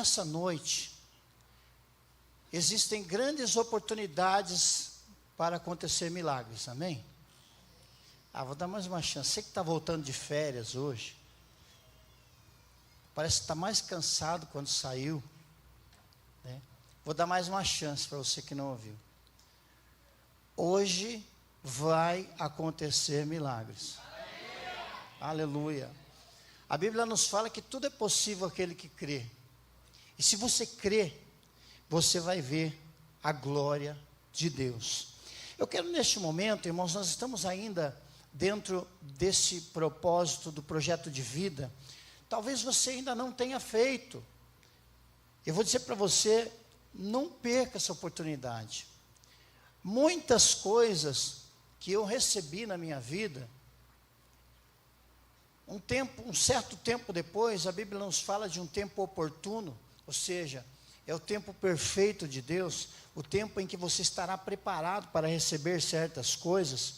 nessa noite, existem grandes oportunidades para acontecer milagres, amém? Vou dar mais uma chance. Você que está voltando de férias hoje, parece que está mais cansado quando saiu, né? Vou dar mais uma chance para você que não ouviu. Hoje vai acontecer milagres. Aleluia. A Bíblia nos fala que tudo é possível àquele que crê. E se você crê, você vai ver a glória de Deus. Eu quero neste momento, irmãos, nós estamos ainda dentro desse propósito do projeto de vida. Talvez você ainda não tenha feito. Eu vou dizer para você, não perca essa oportunidade. Muitas coisas que eu recebi na minha vida, um certo tempo depois, a Bíblia nos fala de um tempo oportuno, ou seja, é o tempo perfeito de Deus, o tempo em que você estará preparado para receber certas coisas,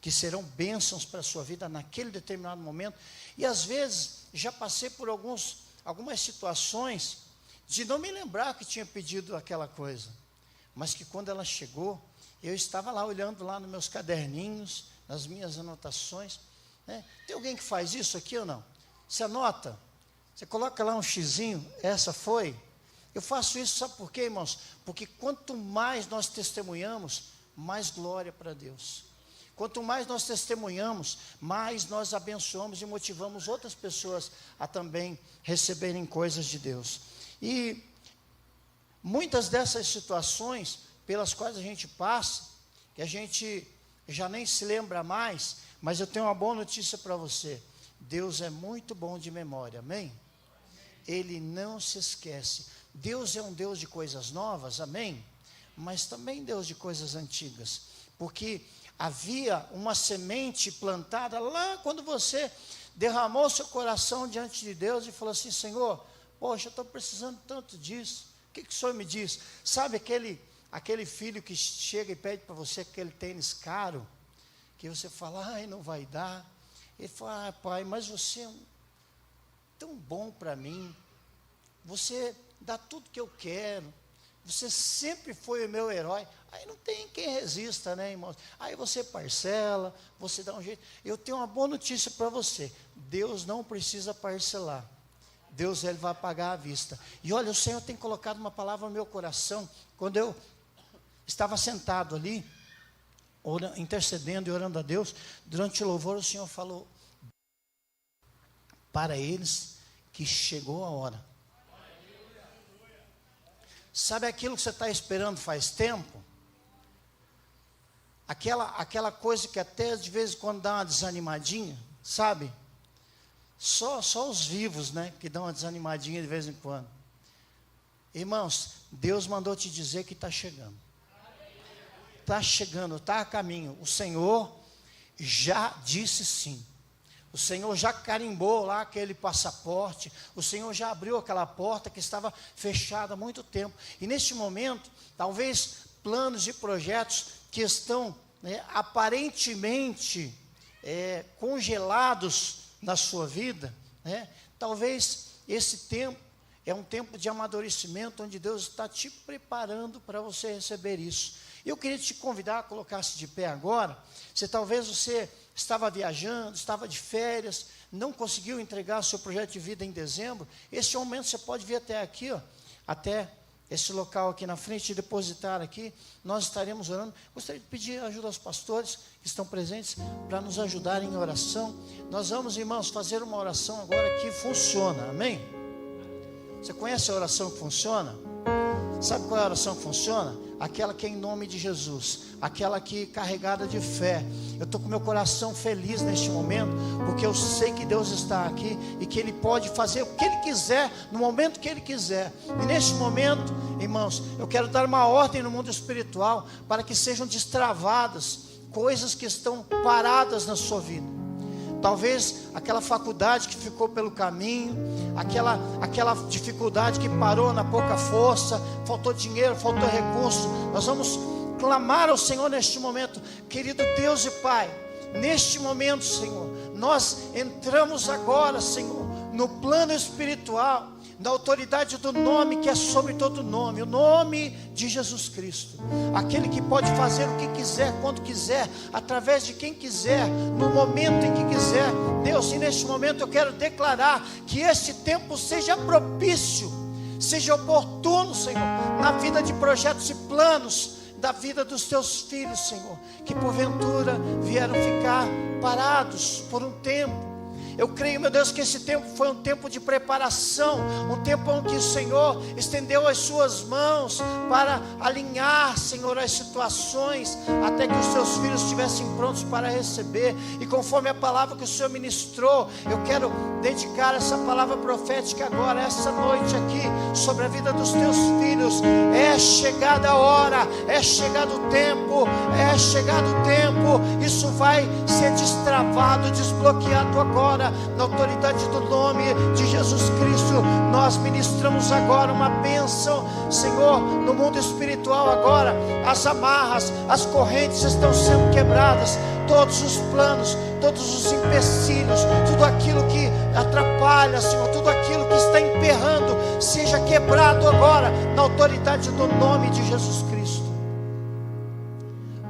que serão bênçãos para a sua vida naquele determinado momento. E às vezes, já passei por algumas situações, de não me lembrar que tinha pedido aquela coisa, mas que quando ela chegou, eu estava lá olhando lá nos meus caderninhos, nas minhas anotações, Tem alguém que faz isso aqui ou não? Você anota, você coloca lá um xizinho, essa foi. Eu faço isso, sabe por quê, irmãos? Porque quanto mais nós testemunhamos, mais glória para Deus. Quanto mais nós testemunhamos, mais nós abençoamos e motivamos outras pessoas a também receberem coisas de Deus. E muitas dessas situações pelas quais a gente passa, que a gente já nem se lembra mais, mas eu tenho uma boa notícia para você. Deus é muito bom de memória, amém? Ele não se esquece. Deus é um Deus de coisas novas, amém? Mas também Deus de coisas antigas, porque havia uma semente plantada lá quando você derramou seu coração diante de Deus e falou assim: Senhor, poxa, eu estou precisando tanto disso. O que o Senhor me diz? Sabe aquele filho que chega e pede para você aquele tênis caro, que você fala, ai, não vai dar. Ele fala, pai, mas você é tão bom para mim, você dá tudo que eu quero, você sempre foi o meu herói. Aí não tem quem resista, né, irmãos? Aí você parcela, você dá um jeito. Eu tenho uma boa notícia para você: Deus não precisa parcelar, Deus ele vai pagar à vista. E olha, o Senhor tem colocado uma palavra no meu coração. Quando eu estava sentado ali, intercedendo e orando a Deus, durante o louvor o Senhor falou para eles que chegou a hora. Sabe aquilo que você está esperando faz tempo? Aquela coisa que até de vez em quando dá uma desanimadinha, sabe? Só os vivos, né, que dão uma desanimadinha de vez em quando. Irmãos, Deus mandou te dizer que está chegando. Está chegando, está a caminho. O Senhor já disse sim. O Senhor já carimbou lá aquele passaporte. O Senhor já abriu aquela porta que estava fechada há muito tempo. E neste momento, talvez planos e projetos que estão aparentemente congelados na sua vida, talvez esse tempo é um tempo de amadurecimento, onde Deus está te preparando para você receber isso. Eu queria te convidar a colocar-se de pé agora. Talvez você estava viajando, estava de férias, não conseguiu entregar seu projeto de vida em dezembro. Este é o momento, você pode vir até aqui, até esse local aqui na frente, e depositar aqui. Nós estaremos orando. Gostaria de pedir ajuda aos pastores que estão presentes para nos ajudarem em oração. Nós vamos, irmãos, fazer uma oração agora que funciona, amém? Você conhece a oração que funciona? Sabe qual é a oração que funciona? Aquela que é em nome de Jesus, aquela que é carregada de fé. Eu estou com meu coração feliz neste momento, porque eu sei que Deus está aqui e que Ele pode fazer o que Ele quiser, no momento que Ele quiser. E neste momento, irmãos, eu quero dar uma ordem no mundo espiritual, para que sejam destravadas coisas que estão paradas na sua vida. Talvez aquela faculdade que ficou pelo caminho, aquela dificuldade que parou na pouca força, faltou dinheiro, faltou recurso. Nós vamos clamar ao Senhor neste momento. Querido Deus e Pai, neste momento, Senhor, nós entramos agora, Senhor, no plano espiritual, na autoridade do nome que é sobre todo nome, o nome de Jesus Cristo, aquele que pode fazer o que quiser, quando quiser, através de quem quiser, no momento em que quiser. Deus, e neste momento eu quero declarar que este tempo seja propício, seja oportuno, Senhor, na vida de projetos e planos da vida dos teus filhos, Senhor, que porventura vieram ficar parados por um tempo. Eu creio, meu Deus, que esse tempo foi um tempo de preparação, um tempo em que o Senhor estendeu as suas mãos para alinhar, Senhor, as situações, até que os seus filhos estivessem prontos para receber. E conforme a palavra que o Senhor ministrou, eu quero dedicar essa palavra profética agora, essa noite aqui, sobre a vida dos teus filhos. É chegada a hora, é chegado o tempo, é chegado o tempo. Isso vai ser destravado, desbloqueado agora, na autoridade do nome de Jesus Cristo. Nós ministramos agora uma bênção, Senhor, no mundo espiritual agora. As amarras, as correntes estão sendo quebradas, todos os planos, todos os empecilhos, tudo aquilo que atrapalha, Senhor, tudo aquilo que está emperrando, seja quebrado agora, na autoridade do nome de Jesus Cristo.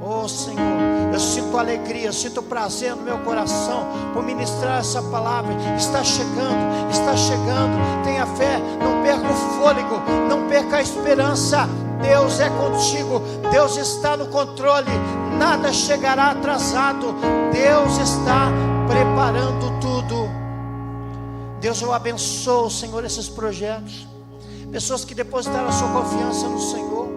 Oh Senhor, eu sinto alegria, sinto prazer no meu coração por ministrar essa palavra. Está chegando, está chegando. Tenha fé, não perca o fôlego, não perca a esperança. Deus é contigo, Deus está no controle, nada chegará atrasado. Deus está preparando tudo. Deus, eu abençoo, Senhor, esses projetos, pessoas que depositaram a sua confiança no Senhor,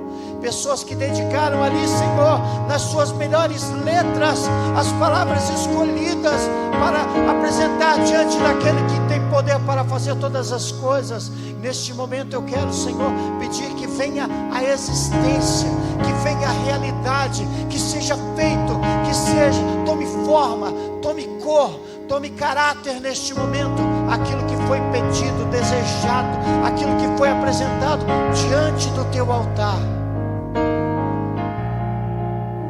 pessoas que dedicaram ali, Senhor, nas suas melhores letras, as palavras escolhidas para apresentar diante daquele que tem poder para fazer todas as coisas. Neste momento eu quero, Senhor, pedir que venha a existência, que venha a realidade, que seja feito, que seja, tome forma, tome cor, tome caráter neste momento, aquilo que foi pedido, desejado, aquilo que foi apresentado diante do teu altar.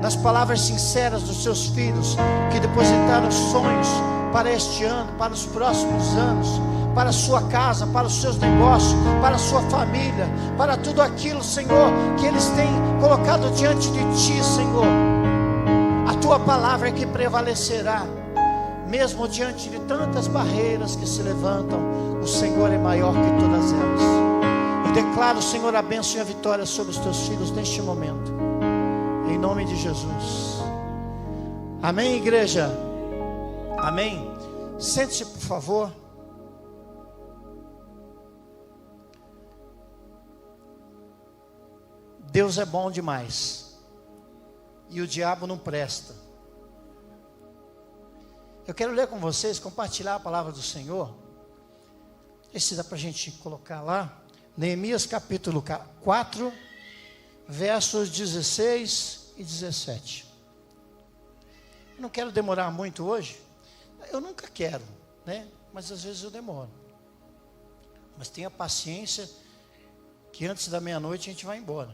Nas palavras sinceras dos seus filhos, que depositaram sonhos para este ano, para os próximos anos, para a sua casa, para os seus negócios, para a sua família, para tudo aquilo, Senhor, que eles têm colocado diante de Ti, Senhor. A Tua palavra é que prevalecerá, mesmo diante de tantas barreiras que se levantam. O Senhor é maior que todas elas. Eu declaro, Senhor, a bênção e a vitória sobre os Teus filhos neste momento, em nome de Jesus. Amém, igreja? Amém? Sente-se, por favor. Deus é bom demais e o diabo não presta. Eu quero ler com vocês, compartilhar a palavra do Senhor. Esse dá para a gente colocar lá, Neemias capítulo 4, versos 16 e 17. Eu não quero demorar muito hoje. Eu nunca quero, né? Mas às vezes eu demoro. Mas tenha paciência, que antes da meia-noite a gente vai embora.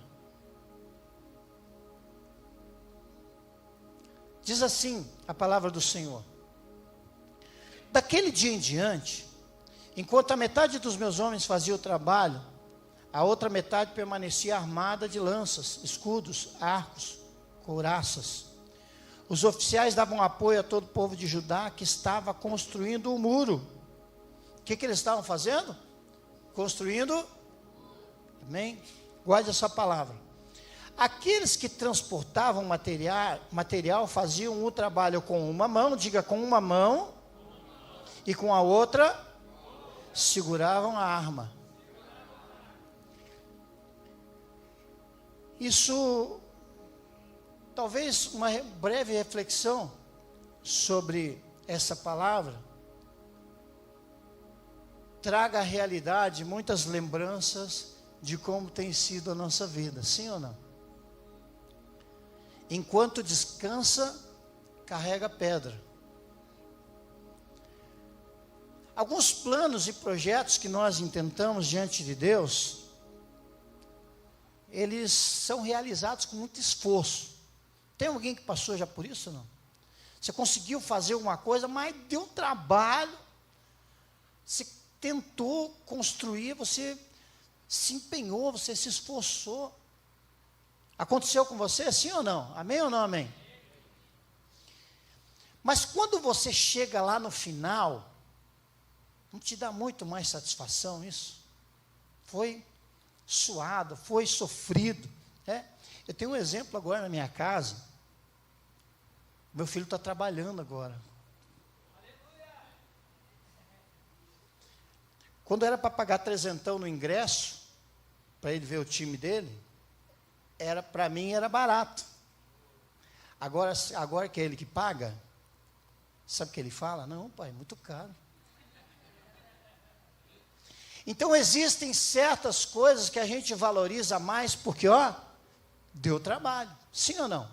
Diz assim a palavra do Senhor: daquele dia em diante, enquanto a metade dos meus homens fazia o trabalho, a outra metade permanecia armada de lanças, escudos, arcos, couraças. Os oficiais davam apoio a todo o povo de Judá que estava construindo o muro. O que eles estavam fazendo? Construindo. Amém? Guarde essa palavra. Aqueles que transportavam material faziam o trabalho com uma mão, diga, com uma mão, e com a outra seguravam a arma. Isso, talvez uma breve reflexão sobre essa palavra traga à realidade muitas lembranças de como tem sido a nossa vida, sim ou não? Enquanto descansa, carrega pedra. Alguns planos e projetos que nós intentamos diante de Deus, eles são realizados com muito esforço. Tem alguém que passou já por isso ou não? Você conseguiu fazer uma coisa, mas deu trabalho. Você tentou construir, você se empenhou, você se esforçou. Aconteceu com você, sim ou não? Amém ou não amém? Mas quando você chega lá no final, não te dá muito mais satisfação isso? Foi suado, foi sofrido. Eu tenho um exemplo agora na minha casa. Meu filho está trabalhando agora. Quando era para pagar trezentão no ingresso, para ele ver o time dele, para mim era barato. Agora que é ele que paga, sabe o que ele fala? Não, pai, é muito caro. Então existem certas coisas que a gente valoriza mais porque, deu trabalho. Sim ou não?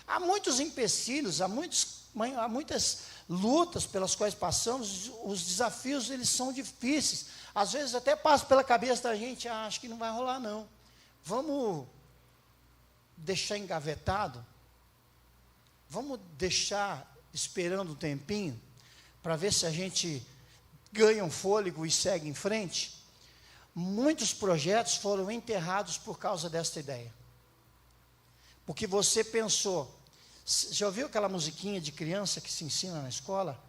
Há muitos empecilhos, há muitas lutas pelas quais passamos, os desafios eles são difíceis. Às vezes até passa pela cabeça da gente, acho que não vai rolar não. Vamos deixar engavetado? Vamos deixar esperando um tempinho, para ver se a gente ganha um fôlego e segue em frente? Muitos projetos foram enterrados por causa desta ideia. Porque você pensou, já ouviu aquela musiquinha de criança que se ensina na escola?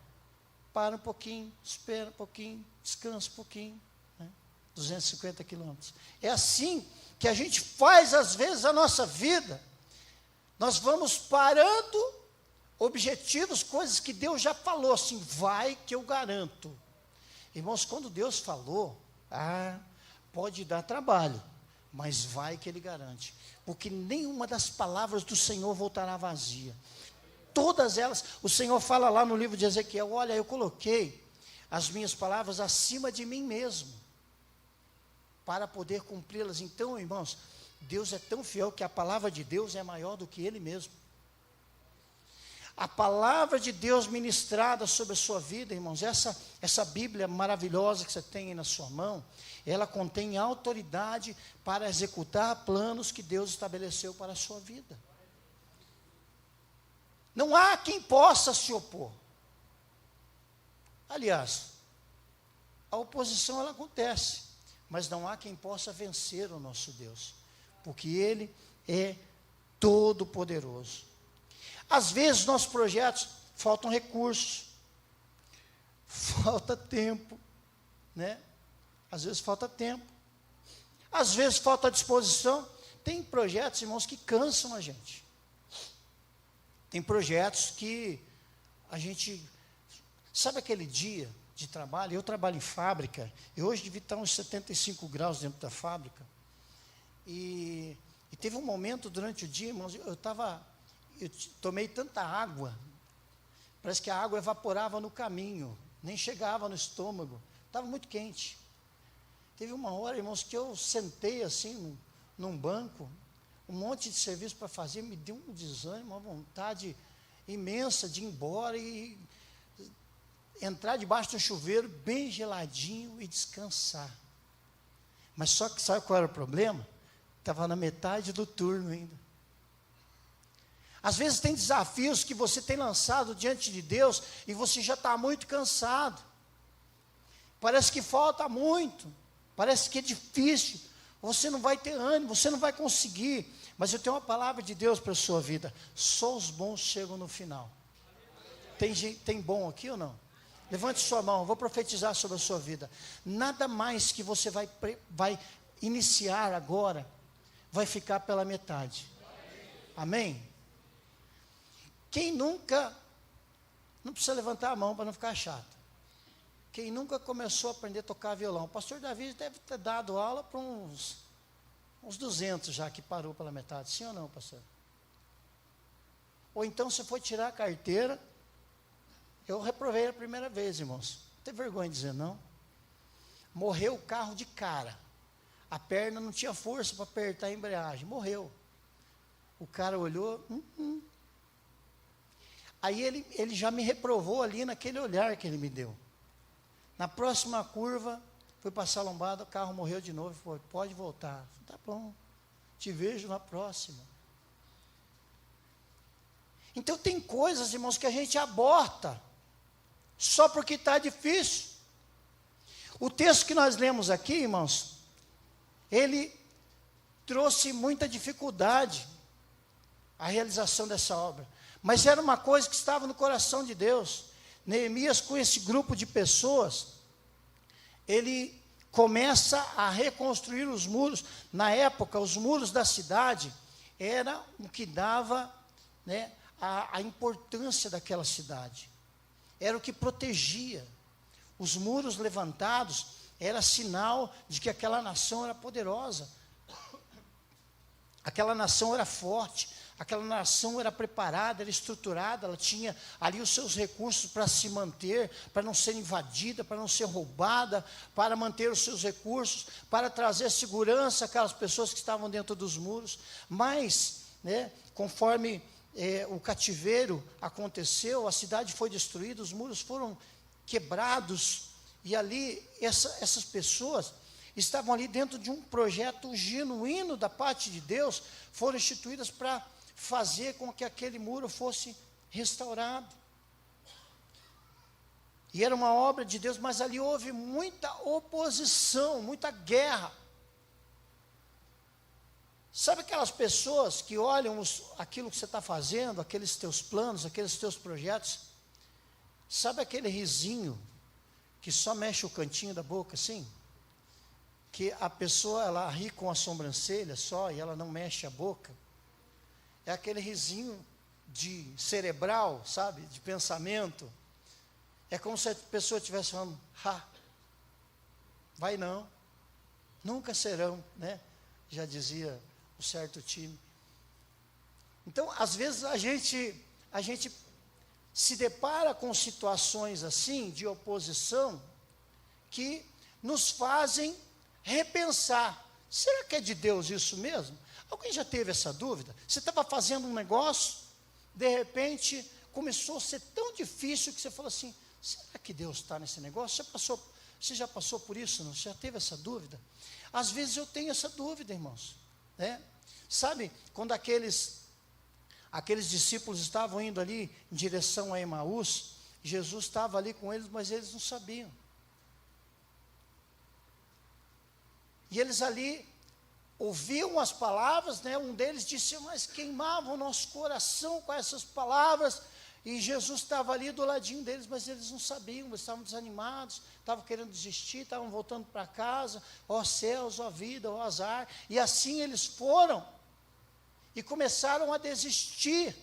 Para um pouquinho, espera um pouquinho, descansa um pouquinho, 250 quilômetros. É assim que a gente faz às vezes a nossa vida. Nós vamos parando objetivos, coisas que Deus já falou, assim, vai que eu garanto. Irmãos, quando Deus falou, pode dar trabalho, mas vai que Ele garante. Porque nenhuma das palavras do Senhor voltará vazia. Todas elas, o Senhor fala lá no livro de Ezequiel, olha, eu coloquei as minhas palavras acima de mim mesmo, para poder cumpri-las. Então, irmãos, Deus é tão fiel que a palavra de Deus é maior do que Ele mesmo. A palavra de Deus ministrada sobre a sua vida, irmãos, essa Bíblia maravilhosa que você tem aí na sua mão, ela contém autoridade para executar planos que Deus estabeleceu para a sua vida. Não há quem possa se opor. Aliás, a oposição ela acontece, mas não há quem possa vencer o nosso Deus, porque Ele é todo poderoso. Às vezes, nossos projetos faltam recursos, falta tempo, Às vezes falta tempo, às vezes falta disposição. Tem projetos, irmãos, que cansam a gente. Tem projetos que a gente, sabe aquele dia de trabalho? Eu trabalho em fábrica, e hoje devia estar uns 75 graus dentro da fábrica, e teve um momento durante o dia, irmãos, eu tomei tanta água, parece que a água evaporava no caminho, nem chegava no estômago, estava muito quente. Teve uma hora, irmãos, que eu sentei assim, num banco, um monte de serviço para fazer, me deu um desânimo, uma vontade imensa de ir embora e entrar debaixo do chuveiro, bem geladinho, e descansar. Mas só que sabe qual era o problema? Estava na metade do turno ainda. Às vezes tem desafios que você tem lançado diante de Deus e você já está muito cansado. Parece que falta muito, parece que é difícil, você não vai ter ânimo, você não vai conseguir. Mas eu tenho uma palavra de Deus para a sua vida: só os bons chegam no final. Tem bom aqui ou não? Levante sua mão, eu vou profetizar sobre a sua vida. Nada mais que você vai iniciar agora vai ficar pela metade. Amém? Quem nunca, não precisa levantar a mão para não ficar chato. Quem nunca começou a aprender a tocar violão? O pastor Davi deve ter dado aula para uns 200 já que parou pela metade. Sim ou não, pastor? Ou então você foi tirar a carteira. Eu reprovei a primeira vez, irmãos. Não tem vergonha de dizer não. Morreu o carro de cara. A perna não tinha força para apertar a embreagem. Morreu. O cara olhou. Aí ele já me reprovou ali naquele olhar que ele me deu. Na próxima curva, fui passar a lombada, o carro morreu de novo. Falei, pode voltar. Tá bom, te vejo na próxima. Então tem coisas, irmãos, que a gente aborta, só porque está difícil. O texto que nós lemos aqui, irmãos, ele trouxe muita dificuldade à realização dessa obra, mas era uma coisa que estava no coração de Deus. Neemias, com esse grupo de pessoas, ele começa a reconstruir os muros. Na época, os muros da cidade era o que dava, né, a importância daquela cidade, era o que protegia. Os muros levantados era sinal de que aquela nação era poderosa, aquela nação era forte, aquela nação era preparada, era estruturada, ela tinha ali os seus recursos para se manter, para não ser invadida, para não ser roubada, para manter os seus recursos, para trazer segurança àquelas pessoas que estavam dentro dos muros. Mas, né, conforme o cativeiro aconteceu, a cidade foi destruída, os muros foram quebrados, e ali essas pessoas estavam ali dentro de um projeto genuíno da parte de Deus, foram instituídas para fazer com que aquele muro fosse restaurado. E era uma obra de Deus, mas ali houve muita oposição, muita guerra. Sabe aquelas pessoas que olham aquilo que você está fazendo, aqueles teus planos, aqueles teus projetos? Sabe aquele risinho que só mexe o cantinho da boca assim? Que a pessoa, ela ri com a sobrancelha só e ela não mexe a boca? É aquele risinho de cerebral, sabe? De pensamento. É como se a pessoa estivesse falando, vai não, nunca serão, né? Já dizia um certo time. Então, às vezes a gente se depara com situações assim, de oposição, que nos fazem repensar, será que é de Deus isso mesmo? Alguém já teve essa dúvida? Você estava fazendo um negócio, de repente começou a ser tão difícil que você falou assim, será que Deus está nesse negócio? Você já passou por isso, não? Você já teve essa dúvida? Às vezes eu tenho essa dúvida, irmãos, né? Sabe, quando aqueles discípulos estavam indo ali em direção a Emaús, Jesus estava ali com eles, mas eles não sabiam. E eles ali ouviam as palavras, né? Um deles disse, mas queimava o nosso coração com essas palavras, e Jesus estava ali do ladinho deles, mas eles não sabiam, eles estavam desanimados, estavam querendo desistir, estavam voltando para casa, ó céus, ó vida, ó azar, e assim eles foram, e começaram a desistir.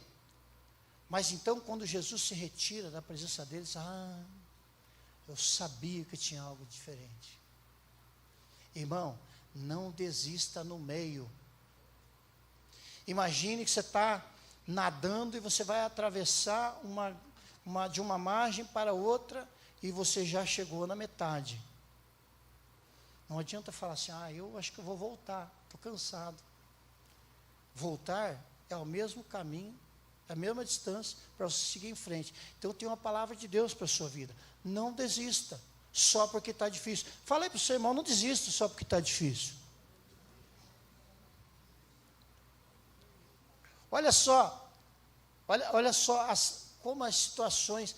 Mas então, quando Jesus se retira da presença deles, eu sabia que tinha algo diferente. Irmão, não desista no meio. Imagine que você está nadando e você vai atravessar de uma margem para outra e você já chegou na metade. Não adianta falar assim, eu acho que eu vou voltar, estou cansado. Voltar é o mesmo caminho, é a mesma distância para você seguir em frente. Então eu tenho uma palavra de Deus para a sua vida. Não desista só porque está difícil. Fala aí para o seu irmão, não desista só porque está difícil. Olha só como as situações,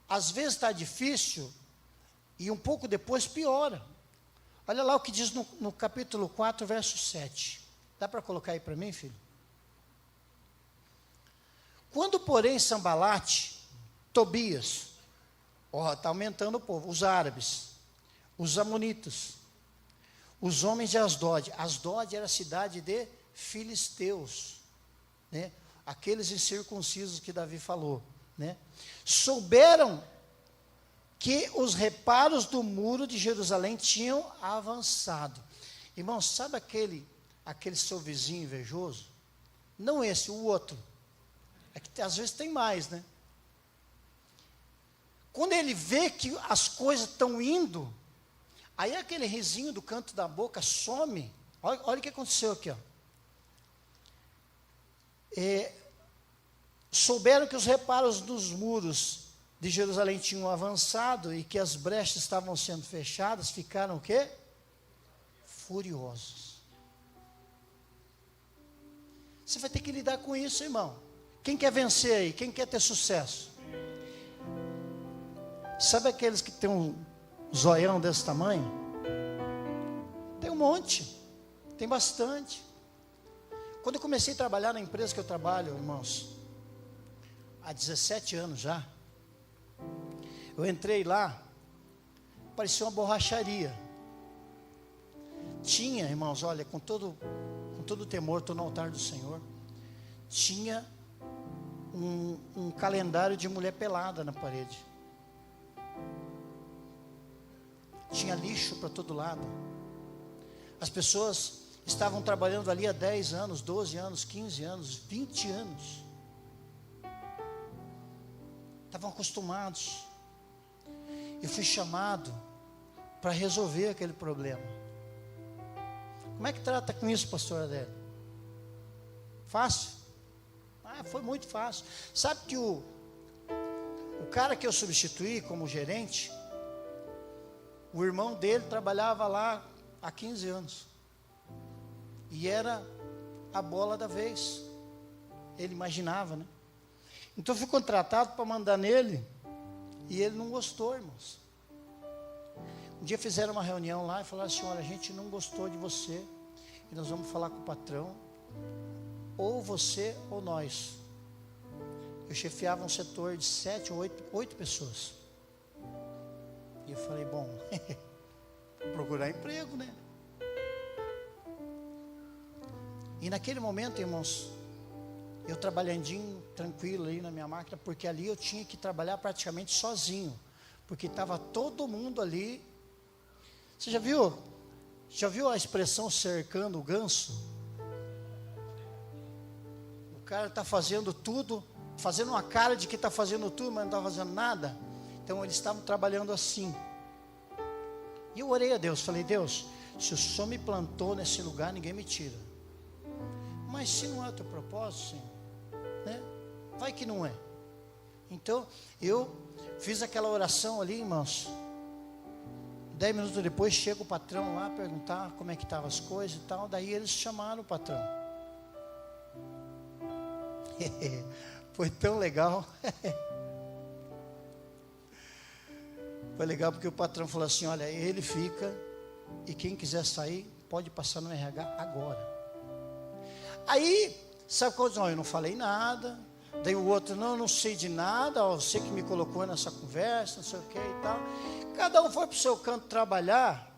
às vezes está difícil e um pouco depois piora. Olha lá o que diz no capítulo 4, verso 7. Dá para colocar aí para mim, filho? Quando, porém, Sambalate, Tobias, está aumentando o povo, os árabes, os amonitas, os homens de Asdod. Asdod era a cidade de filisteus, né? Aqueles incircuncisos que Davi falou, né? Souberam que os reparos do muro de Jerusalém tinham avançado. Irmãos, sabe aquele seu vizinho invejoso? Não esse, o outro. É que às vezes tem mais, né? Quando ele vê que as coisas estão indo, aí aquele risinho do canto da boca some. Olha o que aconteceu aqui, ó. Souberam que os reparos dos muros de Jerusalém tinham avançado e que as brechas estavam sendo fechadas, ficaram o quê? Furiosos. Você vai ter que lidar com isso, irmão. Quem quer vencer aí? Quem quer ter sucesso? Sabe aqueles que têm zoião desse tamanho? Tem um monte, tem bastante. Quando eu comecei a trabalhar na empresa que eu trabalho, irmãos, há 17 anos já, eu entrei lá, parecia uma borracharia. Tinha, irmãos, olha, com todo temor, estou no altar do Senhor, tinha um calendário de mulher pelada na parede. Tinha lixo para todo lado. As pessoas estavam trabalhando ali há 10 anos, 12 anos, 15 anos, 20 anos. Estavam acostumados. Eu fui chamado para resolver aquele problema. Como é que trata com isso, pastor Adélio? Fácil? Foi muito fácil. Sabe que o cara que eu substituí como gerente, o irmão dele trabalhava lá há 15 anos. E era a bola da vez. Ele imaginava, né? Então eu fui contratado para mandar nele. E ele não gostou, irmãos. Um dia fizeram uma reunião lá e falaram assim: olha, a gente não gostou de você. E nós vamos falar com o patrão. Ou você ou nós. Eu chefiava um setor de 7 ou 8 pessoas. E eu falei, bom, vou procurar emprego, né? E naquele momento, irmãos, eu trabalhandinho, tranquilo ali na minha máquina, porque ali eu tinha que trabalhar praticamente sozinho, porque estava todo mundo ali. Você já viu a expressão cercando o ganso? O cara está fazendo tudo, fazendo uma cara de que está fazendo tudo, mas não está fazendo nada. Então eles estavam trabalhando assim. E eu orei a Deus, falei, Deus, se o Senhor me plantou nesse lugar, ninguém me tira. Mas se não é o teu propósito, Senhor, né? Vai que não é. Então eu fiz aquela oração ali, irmãos. 10 minutos depois chega o patrão lá perguntar como é que estavam as coisas e tal. Daí eles chamaram o patrão. Foi tão legal. Foi legal porque o patrão falou assim: olha, ele fica, e quem quiser sair pode passar no RH agora. Aí, sabe quando eu não falei nada. Daí o outro, não sei de nada, você que me colocou nessa conversa, não sei o que e tal. Cada um foi para o seu canto trabalhar.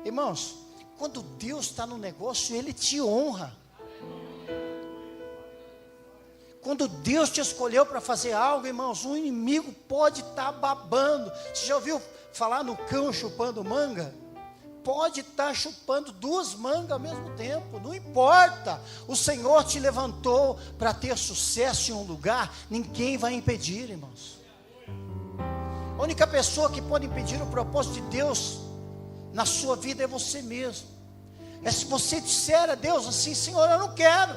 Irmãos, quando Deus está no negócio, Ele te honra. Quando Deus te escolheu para fazer algo, irmãos, um inimigo pode estar babando. Você já ouviu falar no cão chupando manga? Pode estar chupando 2 mangas ao mesmo tempo, não importa. O Senhor te levantou para ter sucesso em um lugar, ninguém vai impedir, irmãos. A única pessoa que pode impedir o propósito de Deus na sua vida é você mesmo. É se você disser a Deus assim: Senhor, eu não quero,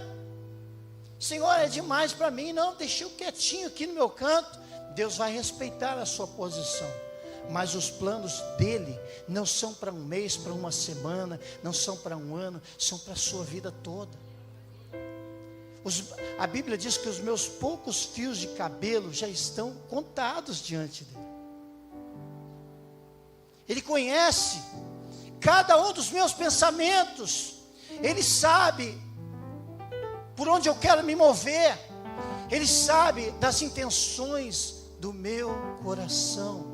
Senhor, é demais para mim, não, deixei quietinho aqui no meu canto. Deus vai respeitar a sua posição. Mas os planos dele não são para um mês, para uma semana, não são para um ano, são para a sua vida toda. A Bíblia diz que os meus poucos fios de cabelo já estão contados diante dele. Ele conhece cada um dos meus pensamentos. Ele sabe por onde eu quero me mover. Ele sabe das intenções do meu coração.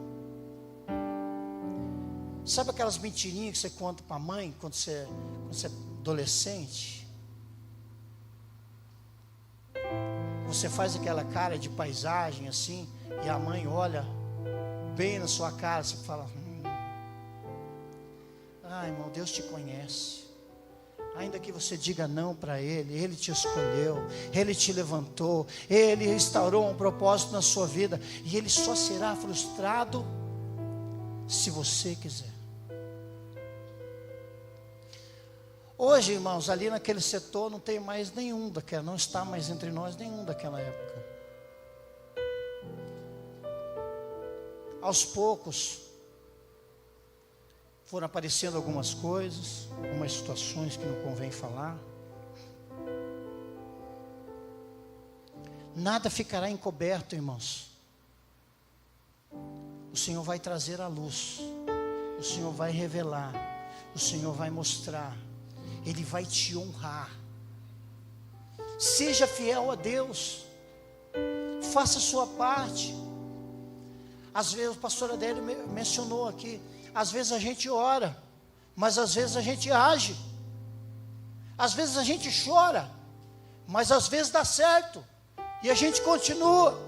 Sabe aquelas mentirinhas que você conta para a mãe quando você é adolescente? Você faz aquela cara de paisagem assim, e a mãe olha bem na sua cara, você fala: irmão, Deus te conhece. Ainda que você diga não para Ele, Ele te escolheu, Ele te levantou, Ele instaurou um propósito na sua vida, e Ele só será frustrado se você quiser. Hoje, irmãos, ali naquele setor não tem mais nenhum daquela, não está mais entre nós nenhum daquela época. Aos poucos foram aparecendo algumas coisas, algumas situações que não convém falar. Nada ficará encoberto, irmãos. O Senhor vai trazer à luz. o Senhor vai revelar, o Senhor vai mostrar, Ele vai te honrar. Seja fiel a Deus, faça a sua parte. Às vezes, o pastor Adélio mencionou aqui, às vezes a gente ora, mas às vezes a gente age. Às vezes a gente chora, mas às vezes dá certo, e a gente continua,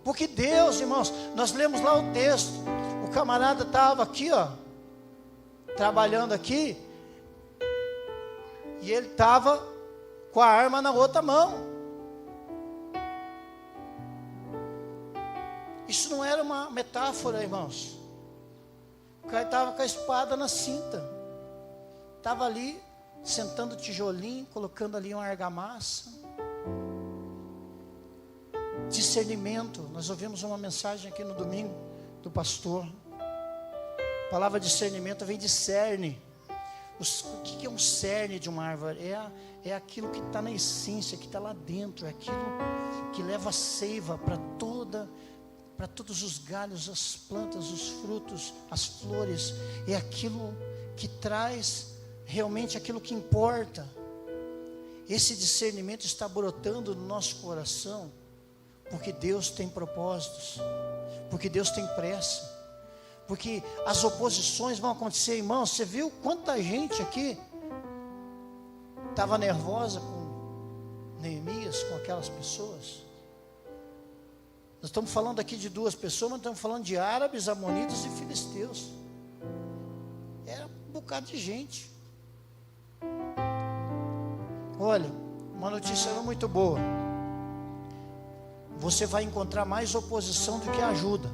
porque Deus, irmãos, nós lemos lá o texto, o camarada estava aqui, ó, trabalhando aqui, e ele estava com a arma na outra mão. Isso não era uma metáfora, irmãos. O cara estava com a espada na cinta, estava ali, sentando tijolinho, colocando ali uma argamassa. Discernimento. Nós ouvimos uma mensagem aqui no domingo do pastor. A palavra discernimento vem de cerne. O que é um cerne de uma árvore? É aquilo que está na essência, que está lá dentro. É aquilo que leva a seiva para todos os galhos, as plantas, os frutos, as flores. É aquilo que traz realmente aquilo que importa. Esse discernimento está brotando no nosso coração, porque Deus tem propósitos, porque Deus tem pressa, porque as oposições vão acontecer, irmãos. Você viu quanta gente aqui estava nervosa com Neemias, com aquelas pessoas? Nós estamos falando aqui de duas pessoas, mas estamos falando de árabes, amonitas e filisteus. Era um bocado de gente. Olha, uma notícia não muito boa. Você vai encontrar mais oposição do que ajuda.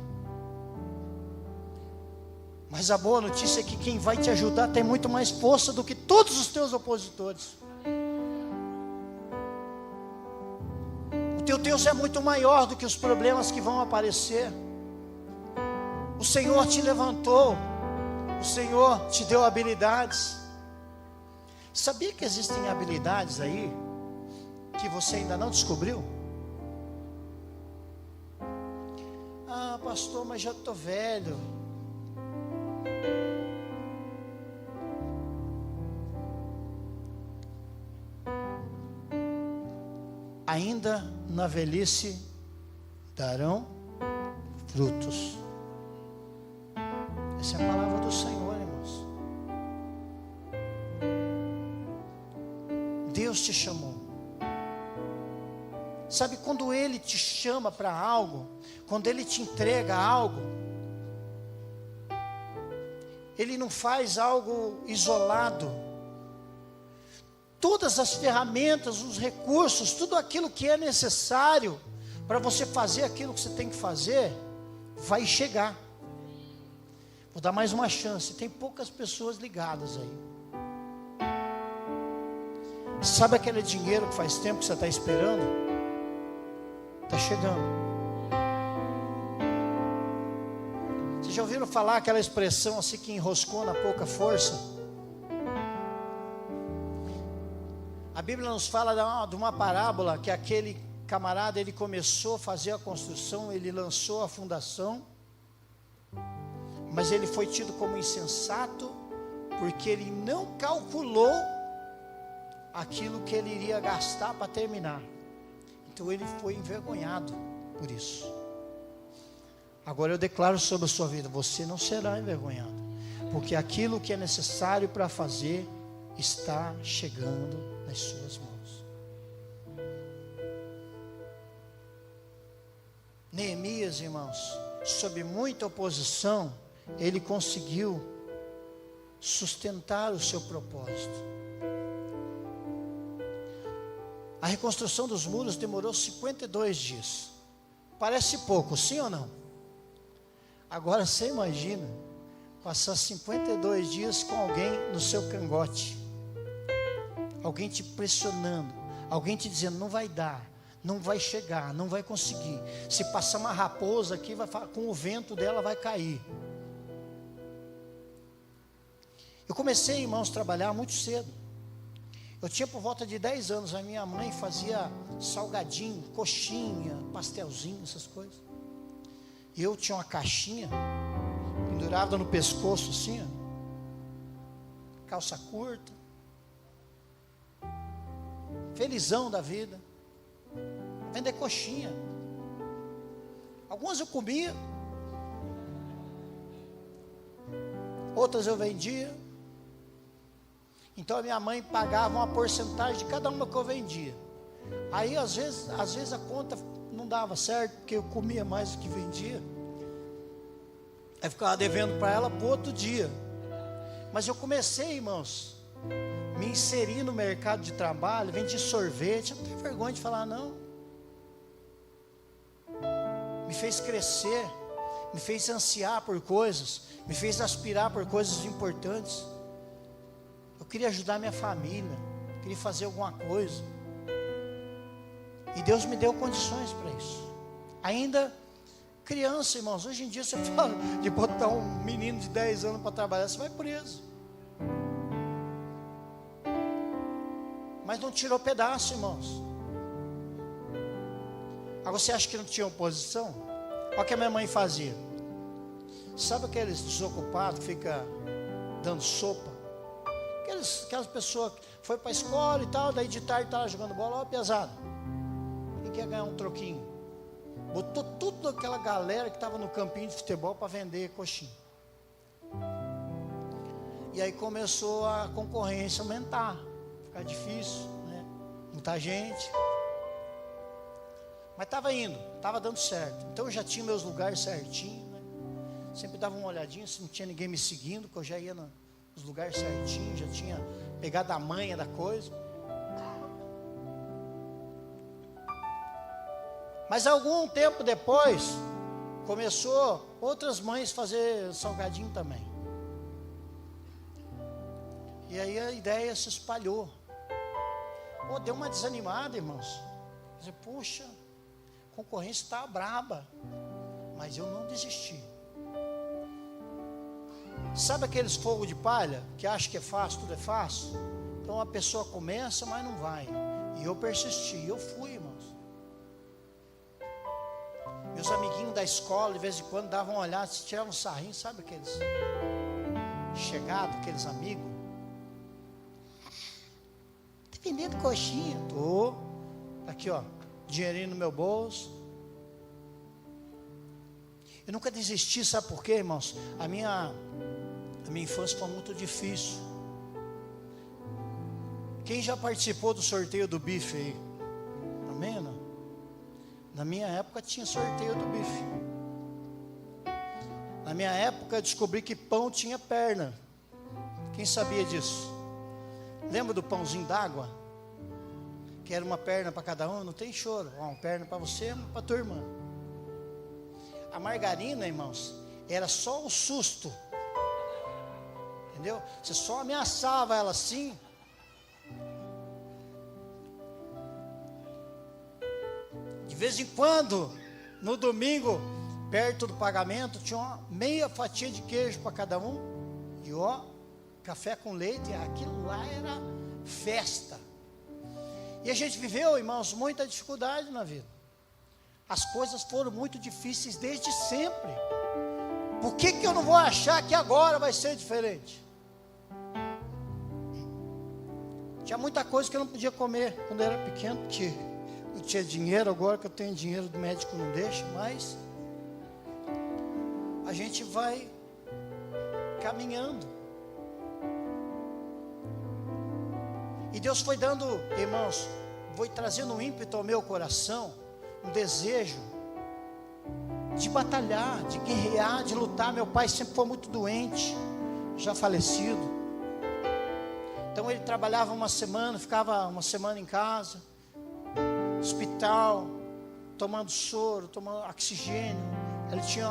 Mas a boa notícia é que quem vai te ajudar tem muito mais força do que todos os teus opositores. O teu Deus é muito maior do que os problemas que vão aparecer. O Senhor te levantou, o Senhor te deu habilidades. Sabia que existem habilidades aí que você ainda não descobriu? Ah, pastor, mas já estou velho. Ainda na velhice darão frutos. Essa é a palavra do Senhor, irmãos. Deus te chamou. Sabe, quando Ele te chama para algo, quando Ele te entrega algo, Ele não faz algo isolado. Todas as ferramentas, os recursos, tudo aquilo que é necessário para você fazer aquilo que você tem que fazer, vai chegar. Vou dar mais uma chance. Tem poucas pessoas ligadas aí. Sabe aquele dinheiro que faz tempo que você está esperando? Está chegando. Vocês já ouviram falar aquela expressão assim que enroscou na pouca força? A Bíblia nos fala de uma parábola que aquele camarada, ele começou a fazer a construção, ele lançou a fundação, mas ele foi tido como insensato, porque ele não calculou aquilo que ele iria gastar para terminar. Então ele foi envergonhado por isso. Agora eu declaro sobre a sua vida: você não será envergonhado, porque aquilo que é necessário para fazer está chegando nas suas mãos. Neemias, irmãos, sob muita oposição, ele conseguiu sustentar o seu propósito. A reconstrução dos muros demorou 52 dias. Parece pouco, sim ou não? Agora você imagina passar 52 dias com alguém no seu cangote, alguém te pressionando, alguém te dizendo: não vai dar, não vai chegar, não vai conseguir. Se passar uma raposa aqui, com o vento dela vai cair. Eu comecei, irmãos, a trabalhar muito cedo. Eu tinha por volta de 10 anos. A minha mãe fazia salgadinho, coxinha, pastelzinho, essas coisas. E eu tinha uma caixinha, pendurada no pescoço assim, ó, calça curta, felizão da vida, vender coxinha. Algumas eu comia, outras eu vendia. Então a minha mãe pagava uma porcentagem de cada uma que eu vendia. Aí às vezes a conta não dava certo, porque eu comia mais do que vendia. Aí ficava devendo para ela para outro dia. Mas eu comecei, irmãos, me inserir no mercado de trabalho, vendi sorvete, eu não tenho vergonha de falar não. Me fez crescer, me fez ansiar por coisas, me fez aspirar por coisas importantes. Eu queria ajudar minha família, queria fazer alguma coisa. E Deus me deu condições para isso. Ainda criança, irmãos, hoje em dia você fala de botar um menino de 10 anos para trabalhar, você vai preso. Mas não tirou pedaço, irmãos. Agora você acha que não tinha oposição? Olha o que a minha mãe fazia. Sabe aqueles desocupados que ficam dando sopa? Aquelas pessoas que foi para a escola e tal, daí de tarde estava jogando bola, ó, pesado. Quem quer ganhar um troquinho? Botou tudo aquela galera que estava no campinho de futebol para vender coxinha. E aí começou a concorrência aumentar, ficar difícil, né? Muita gente. Mas estava indo, estava dando certo. Então eu já tinha meus lugares certinho, né? Sempre dava uma olhadinha se não tinha ninguém me seguindo, que eu já ia nos lugares certinhos, já tinha pegado a manha da coisa. Mas algum tempo depois, começou outras mães fazer salgadinho também. E aí a ideia se espalhou. Pô, deu uma desanimada, irmãos. Dizer, puxa, a concorrência está braba. Mas eu não desisti. Sabe aqueles fogos de palha, que acham que é fácil, tudo é fácil? Então a pessoa começa, mas não vai. E eu persisti, eu fui, irmãos. Meus amiguinhos da escola, de vez em quando, davam uma olhada, tiravam um sarrinho, sabe aqueles chegados, aqueles amigos? Tá vendendo coxinha? Tô. Aqui, ó, dinheirinho no meu bolso. Eu nunca desisti, sabe por quê, irmãos? A minha infância foi muito difícil. Quem já participou do sorteio do bife aí? Amém, não? Na minha época tinha sorteio do bife. Na minha época eu descobri que pão tinha perna. Quem sabia disso? Lembra do pãozinho d'água? Que era uma perna para cada um? Não tem choro. Uma perna para você, uma para tua irmã. A margarina, irmãos, era só o susto. Entendeu? Você só ameaçava ela assim. De vez em quando, no domingo, perto do pagamento, tinha uma meia fatia de queijo para cada um. E ó, café com leite, aquilo lá era festa. E a gente viveu, irmãos, muita dificuldade na vida. As coisas foram muito difíceis desde sempre. Por que eu não vou achar que agora vai ser diferente? Tinha muita coisa que eu não podia comer quando eu era pequeno, porque não tinha dinheiro. Agora que eu tenho dinheiro, o médico não deixa, mas a gente vai caminhando. E Deus foi dando, irmãos, foi trazendo um ímpeto ao meu coração, um desejo de batalhar, de guerrear, de lutar. Meu pai sempre foi muito doente, já falecido. Então ele trabalhava uma semana, ficava uma semana em casa, hospital, tomando soro, tomando oxigênio. Ele tinha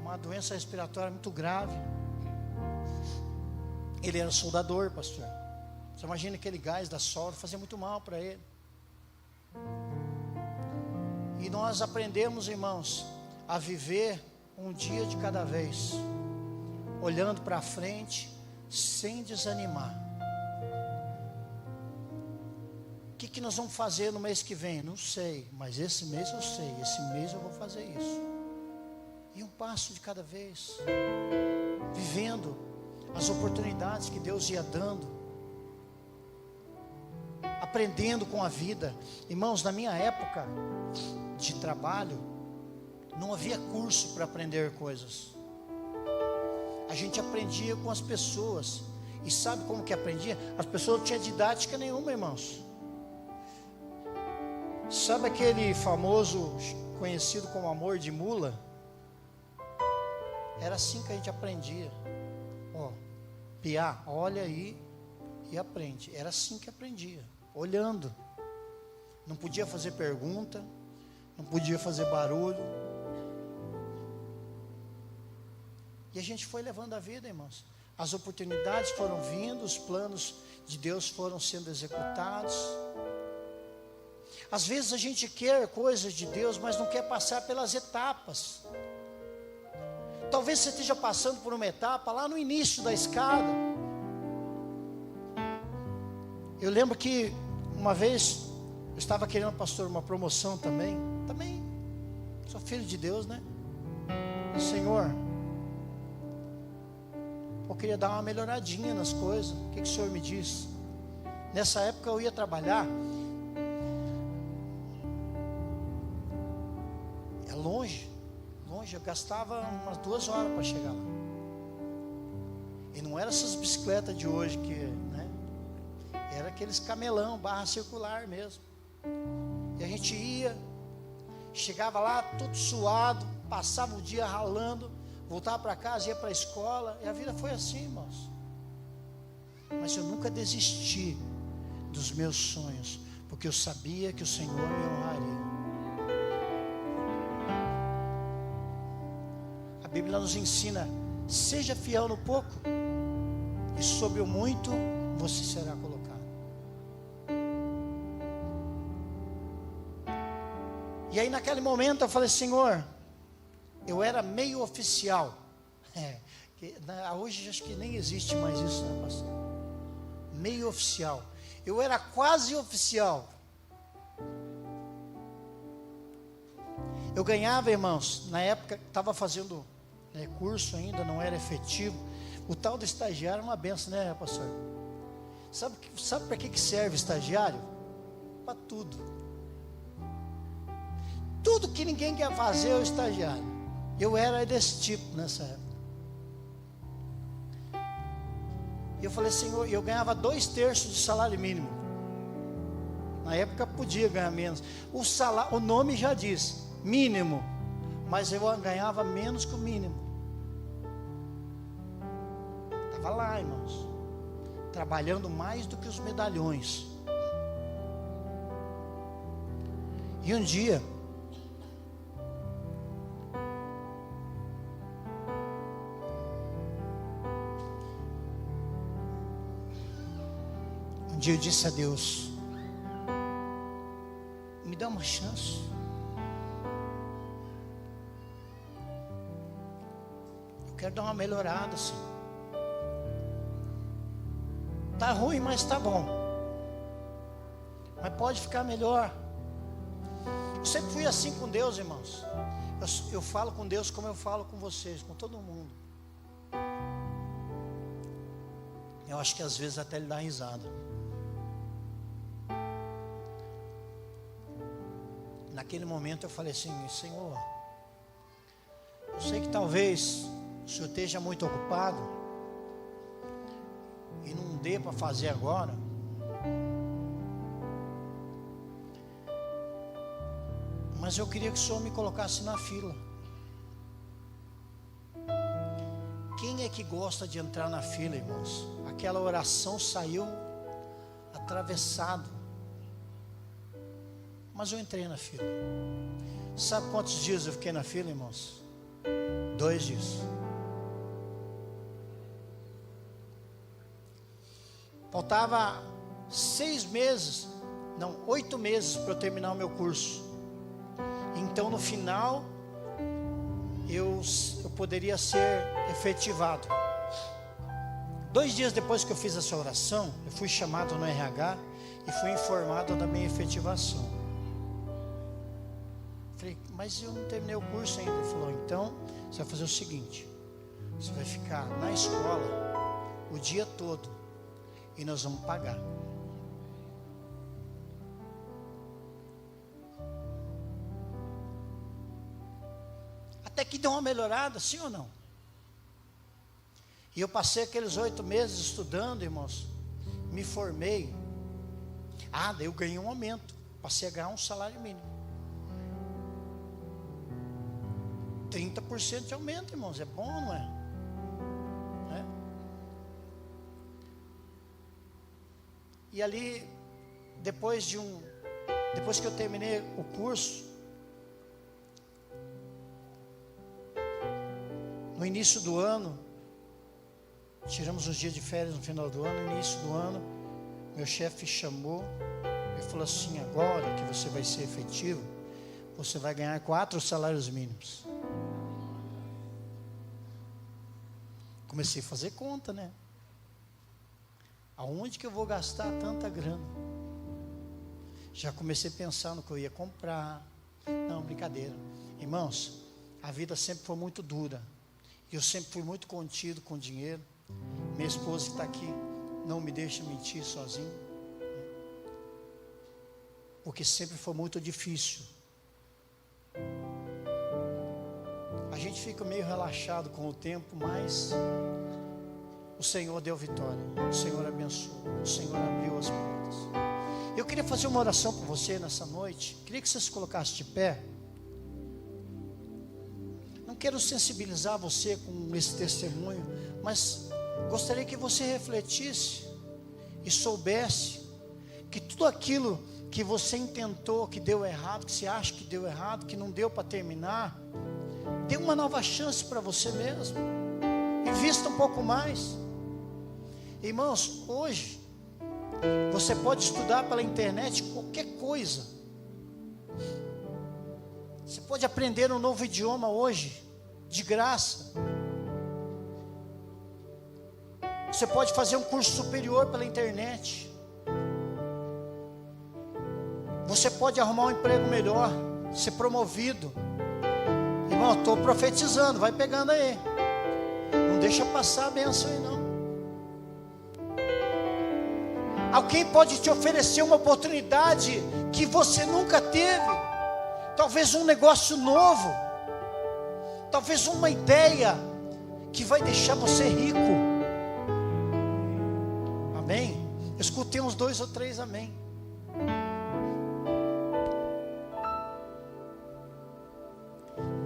uma doença respiratória muito grave. Ele era soldador, pastor. Você imagina aquele gás da solda, fazia muito mal para ele. E nós aprendemos, irmãos, a viver um dia de cada vez, olhando para frente, sem desanimar. O que nós vamos fazer no mês que vem? Não sei, mas esse mês eu sei, esse mês eu vou fazer isso. E um passo de cada vez, vivendo as oportunidades que Deus ia dando, aprendendo com a vida. Irmãos, na minha época de trabalho, não havia curso para aprender coisas. A gente aprendia com as pessoas. E sabe como que aprendia? As pessoas não tinham didática nenhuma, irmãos. Sabe aquele famoso, conhecido como amor de mula? Era assim que a gente aprendia. Ó, Piá, olha aí e aprende. Era assim que aprendia, olhando. Não podia fazer pergunta, não podia fazer barulho. E a gente foi levando a vida, irmãos. As oportunidades foram vindo, os planos de Deus foram sendo executados. Às vezes a gente quer coisas de Deus, mas não quer passar pelas etapas. Talvez você esteja passando por uma etapa lá no início da escada. Eu lembro que uma vez eu estava querendo, pastor, uma promoção também. Também sou filho de Deus, né? Senhor, eu queria dar uma melhoradinha nas coisas. O que o Senhor me diz? Nessa época eu ia trabalhar. É longe. Eu gastava umas 2 horas para chegar lá. E não era essas bicicletas de hoje que, né? Era aqueles camelão, barra circular mesmo. E a gente ia, chegava lá todo suado, passava o dia ralando, voltava para casa, ia para a escola, e a vida foi assim, irmãos. Mas eu nunca desisti dos meus sonhos, porque eu sabia que o Senhor me honraria. A Bíblia nos ensina: seja fiel no pouco, e sobre o muito você será colocado. E aí naquele momento eu falei: Senhor, eu era meio oficial. Hoje acho que nem existe mais isso, né, pastor? Meio oficial. Eu era quase oficial. Eu ganhava, irmãos, na época estava fazendo curso ainda, não era efetivo. O tal do estagiário é uma benção, né, pastor? Sabe para que serve estagiário? Para tudo. Tudo que ninguém quer fazer é o estagiário. Eu era desse tipo nessa época. E eu falei: Senhor, eu ganhava 2/3 do salário mínimo. Na época podia ganhar menos. O nome já diz, mínimo. Mas eu ganhava menos que o mínimo. Estava lá, irmãos, trabalhando mais do que os medalhões. E um dia, eu disse a Deus: me dá uma chance. Eu quero dar uma melhorada assim. Tá ruim, mas tá bom. Mas pode ficar melhor. Eu sempre fui assim com Deus, irmãos. Eu falo com Deus como eu falo com vocês, com todo mundo. Eu acho que às vezes até Ele dá risada. Naquele momento eu falei assim: Senhor, eu sei que talvez o Senhor esteja muito ocupado e não dê para fazer agora, mas eu queria que o Senhor me colocasse na fila. Quem é que gosta de entrar na fila, irmãos? Aquela oração saiu atravessado. Mas eu entrei na fila. Sabe quantos dias eu fiquei na fila, irmãos? 2 dias. Faltava 6 meses, não, 8 meses para eu terminar o meu curso. Então no final eu poderia ser efetivado. 2 dias depois que eu fiz essa oração, eu fui chamado no RH e fui informado da minha efetivação. falei, mas eu não terminei o curso ainda. Ele falou, então você vai fazer o seguinte, você vai ficar na escola o dia todo e nós vamos pagar. Até que deu uma melhorada, sim ou não? E eu passei aqueles 8 meses estudando, irmãos. Me formei. Daí eu ganhei um aumento. Passei a ganhar um salário mínimo. 30% de aumento, irmãos. É bom, não é? E ali, depois que eu terminei o curso, no início do ano, tiramos uns dias de férias no final do ano. No início do ano, meu chefe chamou e falou assim, agora que você vai ser efetivo, você vai ganhar 4 salários mínimos. Comecei a fazer conta, né? Aonde que eu vou gastar tanta grana? Já comecei a pensar no que eu ia comprar. Não, brincadeira. Irmãos, a vida sempre foi muito dura. Eu sempre fui muito contido com dinheiro. Minha esposa que está aqui não me deixa mentir sozinho, porque sempre foi muito difícil. A gente fica meio relaxado com o tempo, mas o Senhor deu vitória, o Senhor abençoou, o Senhor abriu as portas. Eu queria fazer uma oração por você nessa noite. Queria que você se colocasse de pé. Não quero sensibilizar você com esse testemunho, mas gostaria que você refletisse e soubesse que tudo aquilo que você intentou, que deu errado, que você acha que deu errado, que não deu para terminar, dê uma nova chance para você mesmo. Invista um pouco mais. Irmãos, hoje você pode estudar pela internet qualquer coisa. Você pode aprender um novo idioma hoje, de graça. Você pode fazer um curso superior pela internet. Você pode arrumar um emprego melhor, ser promovido. Irmão, estou profetizando, vai pegando aí. Não deixa passar a bênção aí não. Alguém pode te oferecer uma oportunidade que você nunca teve. Talvez um negócio novo. Talvez uma ideia que vai deixar você rico. Amém? Eu escutei uns 2 ou 3 amém.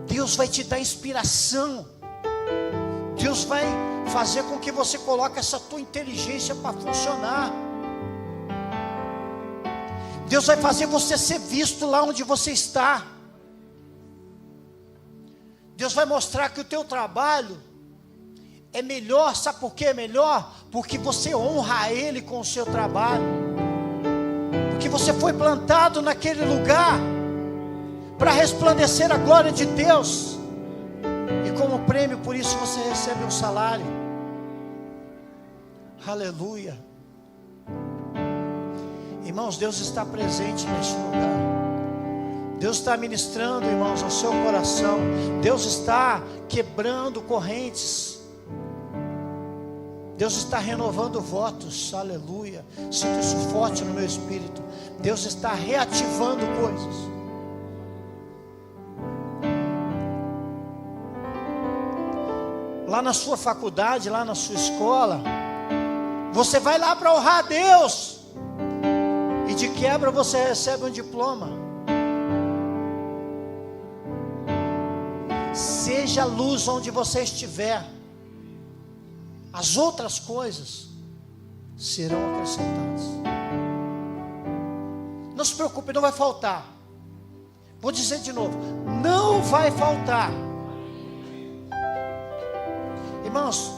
Deus vai te dar inspiração. Deus vai fazer com que você coloque essa tua inteligência para funcionar. Deus vai fazer você ser visto lá onde você está. Deus vai mostrar que o teu trabalho é melhor. Sabe por que é melhor? Porque você honra a Ele com o seu trabalho. Porque você foi plantado naquele lugar para resplandecer a glória de Deus. E como prêmio por isso você recebe um salário. Aleluia. Irmãos, Deus está presente neste lugar. Deus está ministrando, irmãos, ao seu coração. Deus está quebrando correntes. Deus está renovando votos. Aleluia. Sinto isso forte no meu espírito. Deus está reativando coisas. Lá na sua faculdade, lá na sua escola, você vai lá para honrar a Deus. E de quebra você recebe um diploma. Seja luz onde você estiver. As outras coisas serão acrescentadas. Não se preocupe, não vai faltar. Vou dizer de novo, não vai faltar. Irmãos,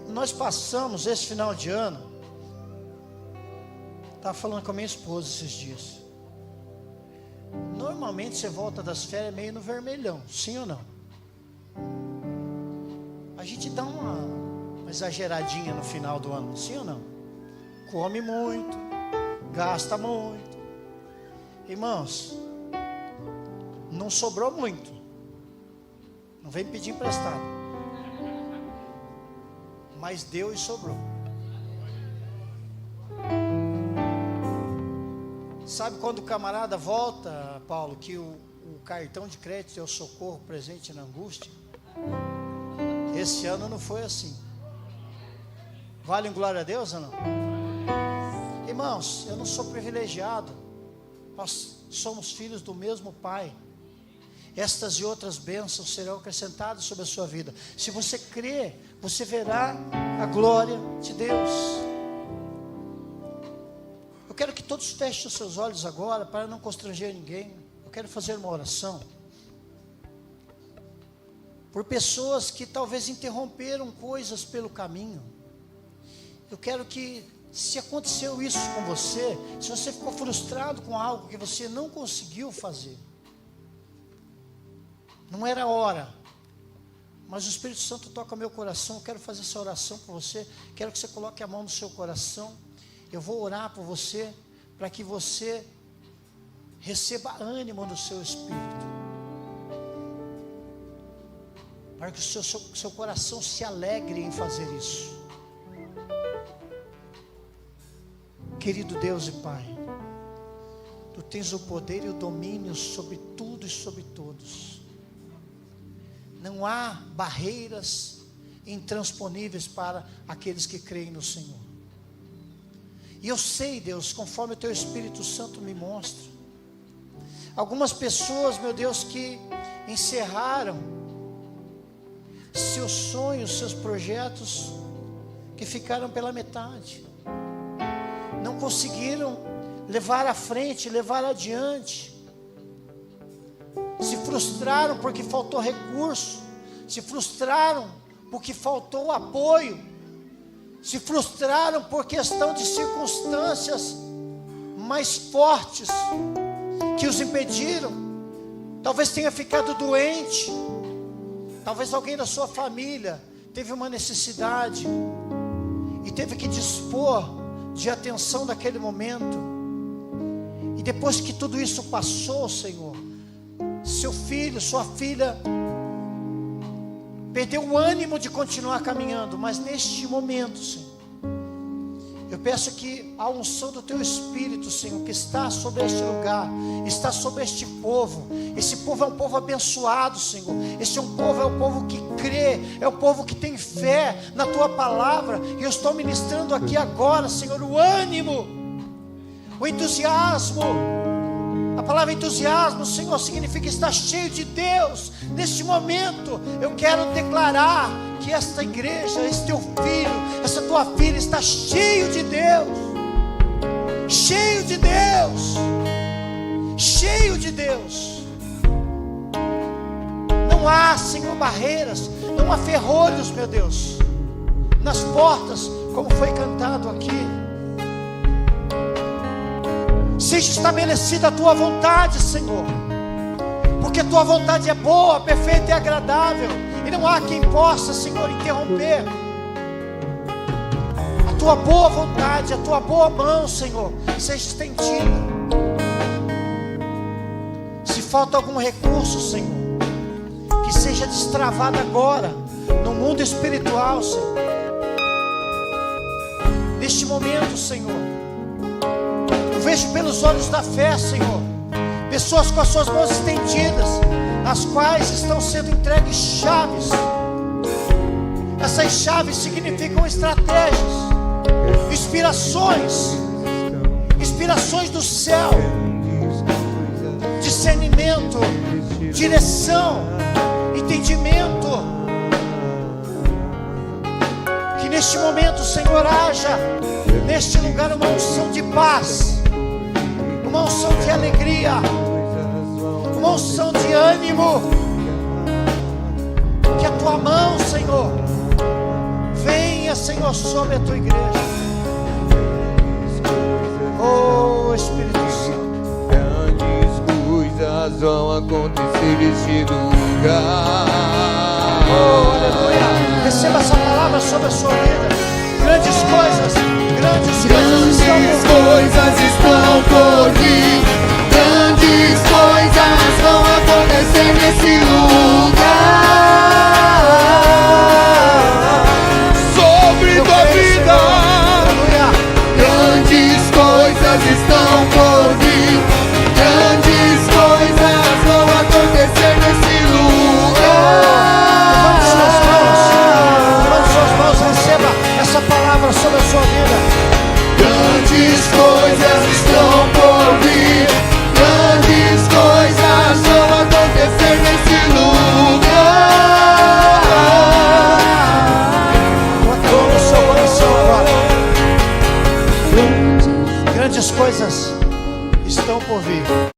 nós passamos esse final de ano. Estava falando com a minha esposa esses dias. Normalmente você volta das férias meio no vermelhão, sim ou não? A gente dá uma exageradinha no final do ano, sim ou não? Come muito, gasta muito. Irmãos, Não sobrou muito. Não vem pedir emprestado. Mas deu e sobrou. Sabe quando o camarada volta, Paulo, que o cartão de crédito é o socorro presente na angústia? Esse ano não foi assim. Vale um glória a Deus ou não? Irmãos, eu não sou privilegiado. Nós somos filhos do mesmo Pai. Estas e outras bênçãos serão acrescentadas sobre a sua vida. Se você crer, você verá a glória de Deus. Eu quero que todos fechem os seus olhos agora, para não constranger ninguém. Eu quero fazer uma oração por pessoas que talvez interromperam coisas pelo caminho. Eu quero que, se aconteceu isso com você, se você ficou frustrado com algo que você não conseguiu fazer, não era a hora, mas o Espírito Santo toca meu coração. Eu quero fazer essa oração por você. Quero que você coloque a mão no seu coração. Eu vou orar por você, para que você receba ânimo no seu espírito, para que o seu coração se alegre em fazer isso. Querido Deus e Pai, Tu tens o poder e o domínio sobre tudo e sobre todos. Não há barreiras intransponíveis para aqueles que creem no Senhor. E eu sei, Deus, conforme o Teu Espírito Santo me mostra, algumas pessoas, meu Deus, que encerraram seus sonhos, seus projetos, que ficaram pela metade, não conseguiram levar à frente, levar adiante, se frustraram porque faltou recurso, se frustraram porque faltou apoio, se frustraram por questão de circunstâncias mais fortes que os impediram. Talvez tenha ficado doente, talvez alguém da sua família teve uma necessidade e teve que dispor de atenção naquele momento. E depois que tudo isso passou, Senhor, seu filho, sua filha perdeu o ânimo de continuar caminhando. Mas neste momento, Senhor, eu peço que a unção do Teu Espírito, Senhor, que está sobre este lugar, está sobre este povo. Esse povo é um povo abençoado, Senhor. Esse é um povo que crê, é um povo que tem fé na Tua palavra. E eu estou ministrando aqui agora, Senhor, o ânimo, o entusiasmo. A palavra entusiasmo, Senhor, significa estar cheio de Deus. Neste momento, eu quero declarar que esta igreja, esse Teu filho, essa Tua filha está cheio de Deus. Cheio de Deus. Cheio de Deus. Não há, Senhor, barreiras, não há ferrolhos, meu Deus, nas portas, como foi cantado aqui. Seja estabelecida a Tua vontade, Senhor, porque a Tua vontade é boa, perfeita e agradável, e não há quem possa, Senhor, interromper a Tua boa vontade, a Tua boa mão, Senhor, seja estendida. Se falta algum recurso, Senhor, que seja destravado agora, no mundo espiritual, Senhor, neste momento, Senhor. Vejo pelos olhos da fé, Senhor, pessoas com as suas mãos estendidas, as quais estão sendo entregues chaves. Essas chaves significam estratégias, inspirações do céu, discernimento, direção, entendimento. Que neste momento, Senhor, haja neste lugar uma unção de paz, uma unção de alegria, uma unção de ânimo. Que a Tua mão, Senhor, venha, Senhor, sobre a Tua igreja. Oh, Espírito Santo, grandes coisas vão acontecer neste lugar. Oh, aleluia. Receba essa palavra sobre a sua vida. Grandes coisas estão por vir.